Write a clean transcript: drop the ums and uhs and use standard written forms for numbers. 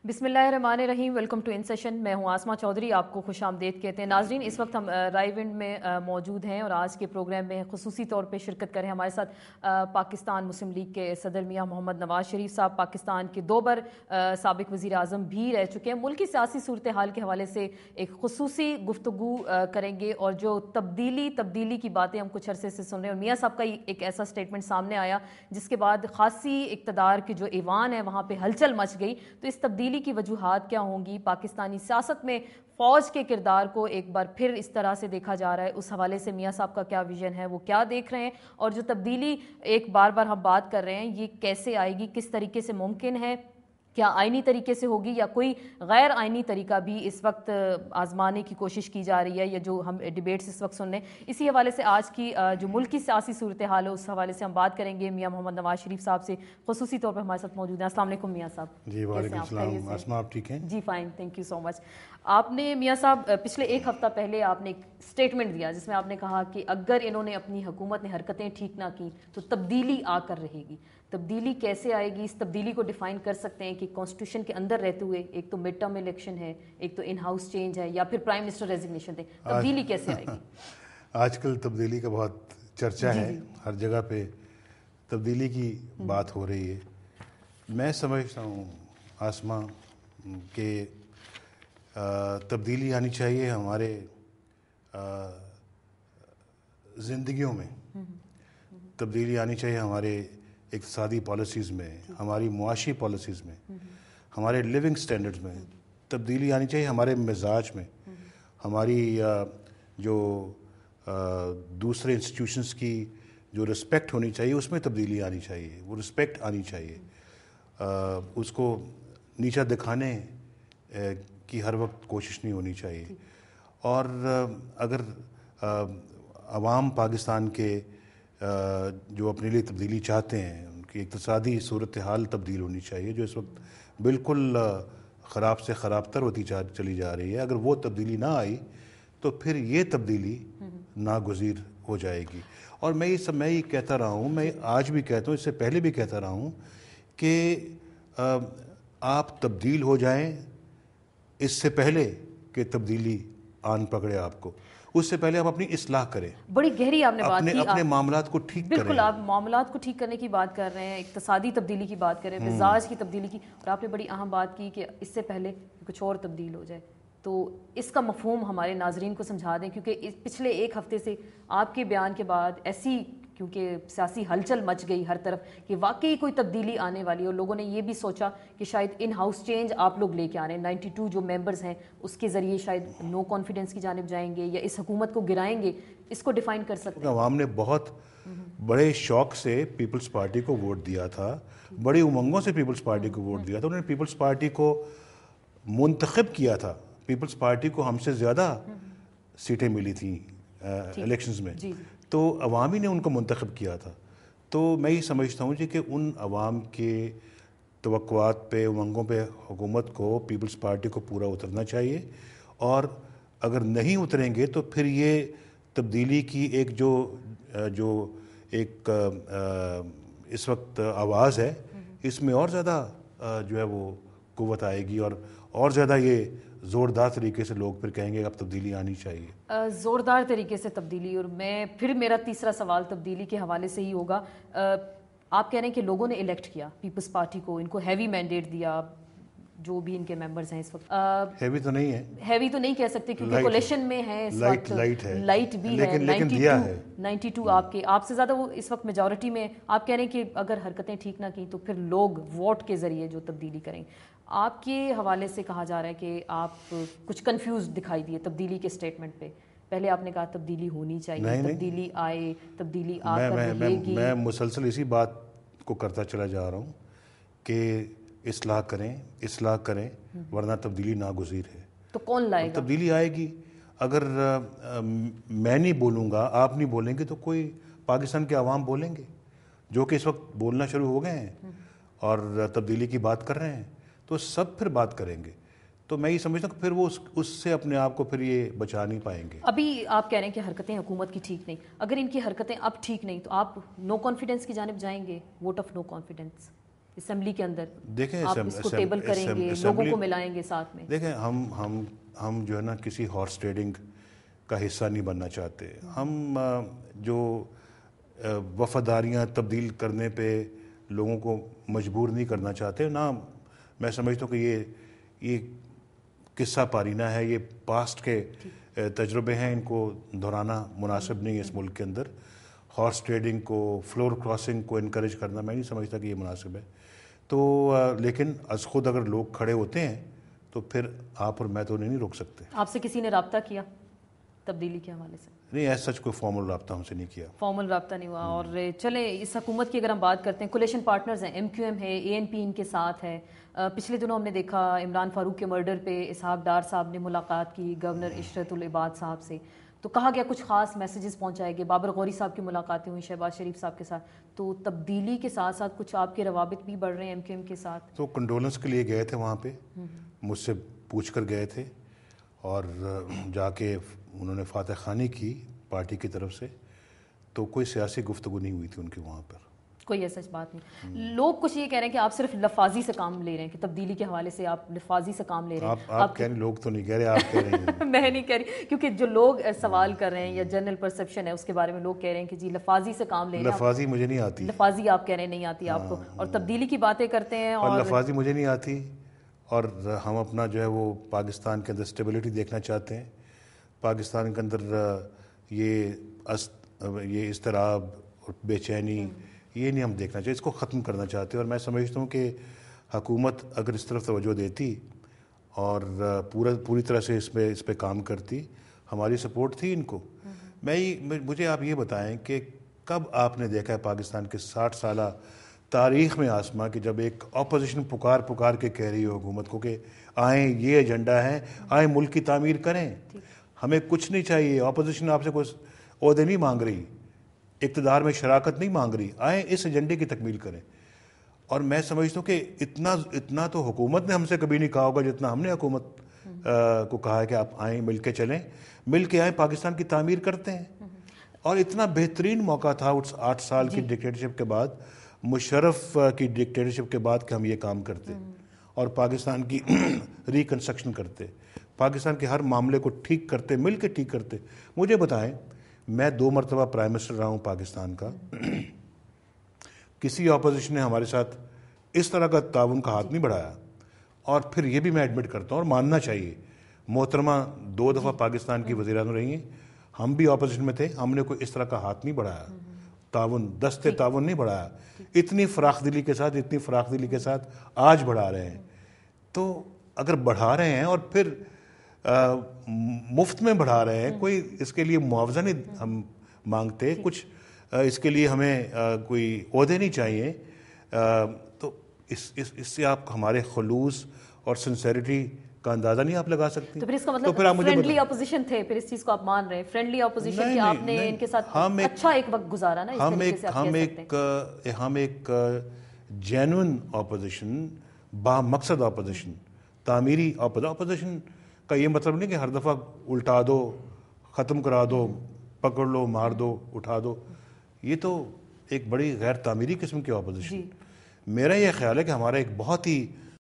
بسم اللہ الرحمن الرحیم. Welcome to in session. میں ہوں آسما چودھری, آپ کو خوش آمدید کہتے ہیں. ناظرین, اس وقت ہم رائے ونڈ میں موجود ہیں اور آج کے پروگرام میں خصوصی طور پہ شرکت کریں. ہمارے ساتھ پاکستان مسلم لیگ کے صدر میاں محمد نواز شریف صاحب, پاکستان کے 2 بار سابق وزیر اعظم بھی رہ چکے ہیں. ملکی سیاسی صورتحال کے حوالے سے ایک خصوصی گفتگو کریں گے اور جو تبدیلی کی باتیں ہم کچھ عرصے سے سن رہے ہیں. اور میاں صاحب کا ایک ایسا اسٹیٹمنٹ سامنے آیا جس کے بعد خاصی اقتدار کی جو ایوان ہے وہاں پہ ہلچل مچ گئی. تو اس تبدیلی کی وجوہات کیا ہوں گی؟ پاکستانی سیاست میں فوج کے کردار کو ایک بار پھر اس طرح سے دیکھا جا رہا ہے, اس حوالے سے میاں صاحب کا کیا ویژن ہے, وہ کیا دیکھ رہے ہیں, اور جو تبدیلی ایک بار ہم بات کر رہے ہیں یہ کیسے آئے گی, کس طریقے سے ممکن ہے, کیا آئینی طریقے سے ہوگی یا کوئی غیر آئینی طریقہ بھی اس وقت آزمانے کی کوشش کی جا رہی ہے, یا جو ہم ڈیبیٹس اس وقت سن رہے ہیں. اسی حوالے سے آج کی جو ملک کی سیاسی صورتحال ہے اس حوالے سے ہم بات کریں گے. میاں محمد نواز شریف صاحب سے خصوصی طور پر ہمارے ساتھ موجود ہیں. السلام علیکم میاں صاحب. جی وعلیکم السلام. آسما آپ ٹھیک ہیں؟ جی فائن, تھینک یو سو مچ. آپ نے میاں صاحب پچھلے 1 ہفتہ پہلے آپ نے ایک اسٹیٹمنٹ دیا جس میں آپ نے کہا کہ اگر انہوں نے اپنی حکومت نے حرکتیں ٹھیک نہ کی تو تبدیلی آ کر رہے گی. تبدیلی کیسے آئے گی؟ اس تبدیلی کو ڈیفائن کر سکتے ہیں کہ کانسٹیٹیوشن کے اندر رہتے ہوئے ایک تو مڈ ٹرم الیکشن ہے, ایک تو ان ہاؤس چینج ہے, یا پھر پرائم منسٹر ریزگنیشن ہے. تبدیلی کیسے آئے گی؟ آج کل تبدیلی کا بہت چرچا ہے, ہر جگہ پہ تبدیلی کی بات ہو رہی ہے. میں سمجھتا ہوں آسما کہ تبدیلی آنی چاہیے ہمارے زندگیوں میں, تبدیلی آنی چاہیے ہمارے اقتصادی پالیسیز میں, ہماری معاشی پالیسیز میں, ہمارے لیونگ سٹینڈرڈز میں. تبدیلی آنی چاہیے ہمارے مزاج میں, ہماری جو دوسرے انسٹیٹیوشنز کی جو رسپیکٹ ہونی چاہیے اس میں تبدیلی آنی چاہیے, وہ رسپیکٹ آنی چاہیے. اس کو نیچا دکھانے کی ہر وقت کوشش نہیں ہونی چاہیے. اور اگر عوام پاکستان کے جو اپنے لیے تبدیلی چاہتے ہیں, ان کی اقتصادی صورتحال تبدیل ہونی چاہیے جو اس وقت بالکل خراب سے خراب تر ہوتی چلی جا رہی ہے. اگر وہ تبدیلی نہ آئی تو پھر یہ تبدیلی ناگزیر ہو جائے گی. اور میں یہ کہتا رہا ہوں, میں آج بھی کہتا ہوں, اس سے پہلے بھی کہتا رہا ہوں کہ آپ تبدیل ہو جائیں اس سے پہلے کہ تبدیلی آن پکڑے آپ کو. اس سے پہلے آپ اپنی اصلاح کریں. بڑی گہری آپ نے بات کی, اپنے معاملات کو ٹھیک کریں. بالکل, آپ معاملات کو ٹھیک کرنے کی بات کر رہے ہیں, اقتصادی تبدیلی کی بات کر رہے ہیں, مزاج کی تبدیلی کی, اور آپ نے بڑی اہم بات کی کہ اس سے پہلے کچھ اور تبدیل ہو جائے. تو اس کا مفہوم ہمارے ناظرین کو سمجھا دیں, کیونکہ پچھلے 1 ہفتے سے آپ کے بیان کے بعد ایسی کیونکہ سیاسی ہلچل مچ گئی ہر طرف کہ واقعی کوئی تبدیلی آنے والی ہے, اور لوگوں نے یہ بھی سوچا کہ شاید ان ہاؤس چینج آپ لوگ لے کے آ رہے ہیں, 92 جو ممبرز ہیں اس کے ذریعے شاید نو کانفیڈنس کی جانب جائیں گے یا اس حکومت کو گرائیں گے. اس کو ڈیفائن کر سکتے ہیں؟ عوام نے بہت بڑے شوق سے پیپلز پارٹی کو ووٹ دیا تھا, بڑی امنگوں سے پیپلز پارٹی کو ووٹ دیا تھا. انہوں نے پیپلز پارٹی کو منتخب کیا تھا. پیپلز پارٹی کو ہم سے زیادہ سیٹیں ملی تھیں الیکشنز میں, تو عوامی نے ان کو منتخب کیا تھا. تو میں یہ سمجھتا ہوں کہ ان عوام کے توقعات پہ, امنگوں پہ حکومت کو, پیپلز پارٹی کو پورا اترنا چاہیے. اور اگر نہیں اتریں گے تو پھر یہ تبدیلی کی ایک جو ایک اس وقت آواز ہے, اس میں اور زیادہ جو ہے وہ قوت آئے گی, اور زیادہ یہ زوردار طریقے سے لوگ پھر کہیں گے اب تبدیلی آنی چاہیے. زوردار طریقے سے تبدیلی. اور میرا تیسرا سوال تبدیلی کے حوالے سے ہی ہوگا. آپ کہہ رہے ہیں کہ لوگوں نے الیکٹ کیا پیپلز پارٹی کو, ان کو ہیوی مینڈیٹ دیا, جو بھی ان کے ممبرز ہیں اس وقت. ہیوی تو نہیں ہے, ہیوی تو نہیں کہہ سکتے کیونکہ کولیشن میں ہے اس وقت, لائٹ بھی ہے, 92 آپ سے زیادہ وہ اس وقت میجورٹی میں. آپ کہہ رہے ہیں کہ اگر حرکتیں ٹھیک نہ کی تو پھر لوگ ووٹ کے ذریعے جو تبدیلی کریں. آپ کے حوالے سے کہا جا رہا ہے کہ آپ کچھ کنفیوز دکھائی دیے تبدیلی کے اسٹیٹمنٹ پہ. پہلے آپ نے کہا تبدیلی ہونی چاہیے, تبدیلی آئے, تبدیلی آ کر رہے گی. میں مسلسل اسی بات کو کرتا چلا جا رہا ہوں کہ اصلاح کریں ورنہ تبدیلی ناگزیر ہے. تو کون لائے گا تبدیلی؟ آئے گی. اگر میں نہیں بولوں گا, آپ نہیں بولیں گے, تو کوئی پاکستان کے عوام بولیں گے, جو کہ اس وقت بولنا شروع ہو گئے ہیں اور تبدیلی کی بات کر رہے ہیں, تو سب پھر بات کریں گے. تو میں یہ سمجھتا ہوں کہ پھر وہ اس سے اپنے آپ کو پھر یہ بچا نہیں پائیں گے. ابھی آپ کہہ رہے ہیں کہ حرکتیں حکومت کی ٹھیک نہیں, اگر ان کی حرکتیں اب ٹھیک نہیں تو آپ نو کانفیڈنس کی جانب جائیں گے, vote of no confidence? Assembly کے اندر دیکھیں آپ اس کو ٹیبل کریں گے, لوگوں کو ملائیں گے ساتھ میں؟ دیکھیں ہم جو ہے نا کسی ہارس ٹریڈنگ کا حصہ نہیں بننا چاہتے. ہم جو وفاداریاں تبدیل کرنے پہ لوگوں کو مجبور نہیں کرنا چاہتے. نہ میں سمجھتا ہوں کہ یہ قصہ پارینہ ہے, یہ پاسٹ کے تجربے ہیں, ان کو دہرانا مناسب نہیں ہے اس ملک کے اندر. ہارس ٹریڈنگ کو, فلور کراسنگ کو انکریج کرنا میں نہیں سمجھتا کہ یہ مناسب ہے. تو لیکن از خود اگر لوگ کھڑے ہوتے ہیں تو پھر آپ اور میں تو انہیں نہیں روک سکتے. آپ سے کسی نے رابطہ کیا تبدیلی کے حوالے سے؟ نہیں, ایسا سچ کوئی فارمل رابطہ ہم سے نہیں کیا. فارمل رابطہ نہیں ہوا. اور چلیں اس حکومت کی اگر ہم بات کرتے ہیں, کولیشن پارٹنرز ہیں, ایم کیو ایم ہے, اے این پی ان کے ساتھ ہے. پچھلے دنوں ہم نے دیکھا عمران فاروق کے مرڈر پہ اسحاق ڈار صاحب نے ملاقات کی گورنر عشرت العباد صاحب سے, تو کہا گیا کچھ خاص میسیجز پہنچائے گئے. بابر غوری صاحب کی ملاقاتیں ہوئی شہباز شریف صاحب کے ساتھ. تو تبدیلی کے ساتھ ساتھ کچھ آپ کے روابط بھی بڑھ رہے ہیں ایم کیو ایم کے ساتھ. تو کنڈولنس کے لیے گئے تھے وہاں پہ, مجھ سے پوچھ کر گئے تھے, اور جا کے انہوں نے فاتح خوانی کی پارٹی کی طرف سے. تو کوئی سیاسی گفتگو نہیں ہوئی تھی ان کی وہاں پر, کوئی ایسا بات نہیں. لوگ کچھ یہ کہہ رہے ہیں کہ آپ صرف لفاظی سے کام لے رہے ہیں, کہ تبدیلی کے حوالے سے آپ لفاظی سے کام لے رہے ہیں. آپ کہہ رہے ہیں, لوگ تو نہیں کہہ رہے, آپ کہہ رہے ہیں. میں نہیں کہہ رہی, کیونکہ جو لوگ سوال کر رہے ہیں یا جنرل پرسپشن ہے اس کے بارے میں لوگ کہہ رہے ہیں کہ جی لفاظی سے کام لے رہے ہیں. لفاظی مجھے نہیں آتی. لفاظی آپ کہہ رہے ہیں نہیں آتی آپ کو, اور تبدیلی کی باتیں کرتے ہیں. اور لفاظی مجھے نہیں آتی, اور ہم اپنا جو ہے وہ پاکستان کے اندر اسٹیبلٹی دیکھنا چاہتے ہیں. پاکستان کے اندر یہ اضطراب اور بے چینی یہ نہیں ہم دیکھنا چاہیے, اس کو ختم کرنا چاہتے ہیں. اور میں سمجھتا ہوں کہ حکومت اگر اس طرف توجہ دیتی اور پوری طرح سے اس پہ کام کرتی, ہماری سپورٹ تھی ان کو. مجھے آپ یہ بتائیں کہ کب آپ نے دیکھا ہے پاکستان کے 60 سالہ تاریخ میں آسما کہ جب ایک اپوزیشن پکار کے کہہ رہی ہو حکومت کو کہ آئیں, یہ ایجنڈا ہے, آئیں ملک کی تعمیر کریں, ہمیں کچھ نہیں چاہیے, اپوزیشن آپ سے کوئی عہدے نہیں مانگ رہی, اقتدار میں شراکت نہیں مانگ رہی, آئیں اس ایجنڈے کی تکمیل کریں. اور میں سمجھتا ہوں کہ اتنا تو حکومت نے ہم سے کبھی نہیں کہا ہوگا جتنا ہم نے حکومت کو کہا ہے کہ آپ آئیں, مل کے چلیں, مل کے آئیں, پاکستان کی تعمیر کرتے ہیں. اور اتنا بہترین موقع تھا اس 8 سال کی ڈکٹیٹرشپ کے بعد, مشرف کی ڈکٹیٹرشپ کے بعد, کہ ہم یہ کام کرتے اور پاکستان کی ریکنسٹرکشن کرتے, پاکستان کے ہر معاملے کو ٹھیک کرتے, مل کے ٹھیک کرتے. مجھے بتائیں, میں 2 مرتبہ پرائم منسٹر رہا ہوں پاکستان کا, کسی اپوزیشن نے ہمارے ساتھ اس طرح کا تعاون کا ہاتھ نہیں بڑھایا. اور پھر یہ بھی میں ایڈمٹ کرتا ہوں اور ماننا چاہیے, محترمہ 2 دفعہ پاکستان کی وزیر اعظم رہی ہیں, ہم بھی اپوزیشن میں تھے, ہم نے کوئی اس طرح کا ہاتھ نہیں بڑھایا, دستے تعاون نہیں بڑھایا. اتنی فراخ دلی کے ساتھ آج بڑھا رہے ہیں. تو اگر بڑھا رہے ہیں اور پھر مفت میں بڑھا رہے ہیں, کوئی اس کے لیے معاوضہ نہیں ہم مانگتے, کچھ اس کے لیے ہمیں کوئی عہدے نہیں چاہیے, تو اس سے آپ ہمارے خلوص اور سنسیریٹی کا اندازہ نہیں آپ لگا سکتے. تو پھر اس کا مطلب فرینڈلی اپوزیشن تھے, پھر اس چیز کو آپ مان رہے ہیں فرینڈلی اپوزیشن, کہ آپ نے ان کے ساتھ اچھا ایک وقت گزارا نا, ہم ایک جینوئن اپوزیشن, با مقصد اپوزیشن, تعمیری اپوزیشن کا یہ مطلب نہیں کہ ہر دفعہ الٹا دو, ختم کرا دو, پکڑ لو, مار دو, اٹھا دو. یہ تو ایک بڑی غیر تعمیری قسم کی اپوزیشن. میرا یہ خیال ہے کہ ہمارا ایک بہت ہی